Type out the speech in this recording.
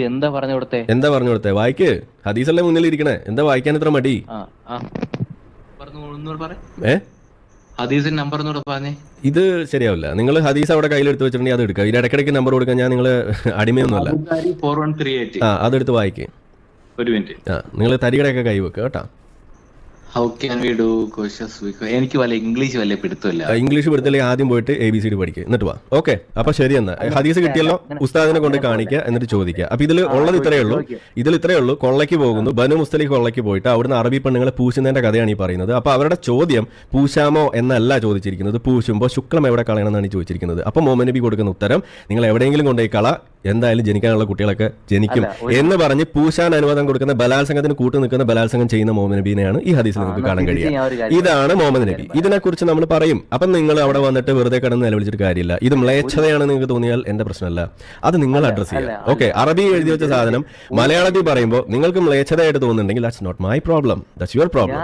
എന്താ പറഞ്ഞു കൊടുത്തേ? എന്താ പറഞ്ഞു കൊടുത്തേ? വായിക്ക്. ഹദീസല്ലേ മുന്നിൽ ഇരിക്കണേ, എന്താ വായിക്കാൻ ഇത്ര മടി? ഏ ഹദീസിന്റെ നമ്പർ പറഞ്ഞേ. ഇത് ശരിയാവില്ല. നിങ്ങൾ ഹദീസ് അവിടെ കയ്യിലെടുത്ത് വെച്ചിട്ടുണ്ടെങ്കിൽ അത് എടുക്കുക. ഇത് ഇടയ്ക്കിടയ്ക്ക് നമ്പർ കൊടുക്കാൻ ഞാൻ നിങ്ങൾ അടിമയൊന്നുമല്ല. അതെടുത്ത് വായിക്ക്. ഒരു മിനിറ്റ്. നിങ്ങൾ തരികടയൊക്കെ കൈ വെക്കുക കേട്ടോ. How can we do cautious? എനിക്ക് ഇംഗ്ലീഷ് വലിയ പിടുത്തമില്ല. ഇംഗ്ലീഷ് പിടുത്തല്ലെങ്കിൽ ആദ്യം പോയിട്ട് ABCD പഠിക്കുക, എന്നിട്ട് വാ. ഓക്കെ, അപ്പൊ ശരി. എന്നാ ഹദീസ് കിട്ടിയല്ലോ, ഉസ്താദിനെ കൊണ്ട് കാണിക്കുക, എന്നിട്ട് ചോദിക്കുക. അപ്പൊ ഇതിൽ ഉള്ളത് ഇത്രയേ ഉള്ളൂ. കൊള്ളയ്ക്ക് പോകുന്നു, ബനു മുസ്തലിഖ് കൊള്ളയ്ക്ക് പോയിട്ട് അവിടുന്ന് അറബി പെണ്ണുങ്ങളെ പൂശുന്നതിന്റെ കഥയാണ് ഈ പറയുന്നത്. അപ്പൊ അവരുടെ ചോദ്യം പൂശാമോ എന്നല്ല ചോദിച്ചിരിക്കുന്നത്, പൂശുമ്പോൾ ശുക്ലം എവിടെ കളയണം എന്നാണ് ചോദിച്ചിരിക്കുന്നത്. അപ്പൊ മുഹമ്മദ് നബി കൊടുക്കുന്ന ഉത്തരം, നിങ്ങൾ എവിടെയെങ്കിലും കൊണ്ടുപോയി കള, എന്തായാലും ജനിക്കാനുള്ള കുട്ടികളൊക്കെ ജനിക്കും എന്ന് പറഞ്ഞ് പൂശാൻ അനുവാദം കൊടുക്കുന്ന, ബലാത്സംഗത്തിന് കൂട്ടു നിൽക്കുന്ന, ബലാത്സംഗം ചെയ്യുന്ന മുഹമ്മദ് നബീനെയാണ് ഈ ഹദീസിൽ നിങ്ങൾക്ക് കാണാൻ കഴിയുക. ഇതാണ് മുഹമ്മദ് നബി. ഇതിനെക്കുറിച്ച് നമ്മൾ പറയും. അപ്പം നിങ്ങൾ അവിടെ വന്നിട്ട് വെറുതെ കിടന്ന് നിലവിളിച്ചിട്ട് കാര്യമില്ല. ഇത് മ്ലേച്ഛതയാണ് നിങ്ങൾക്ക് തോന്നിയാൽ എന്റെ പ്രശ്നമല്ല, അത് നിങ്ങൾ അഡ്രസ് ചെയ്യാം. ഓക്കെ, അറബി എഴുതി വെച്ച സാധനം മലയാളത്തിൽ പറയുമ്പോൾ നിങ്ങൾക്ക് മ്ലേച്ഛതയായിട്ട് തോന്നുന്നുണ്ടെങ്കിൽ that's not my problem, that's your problem.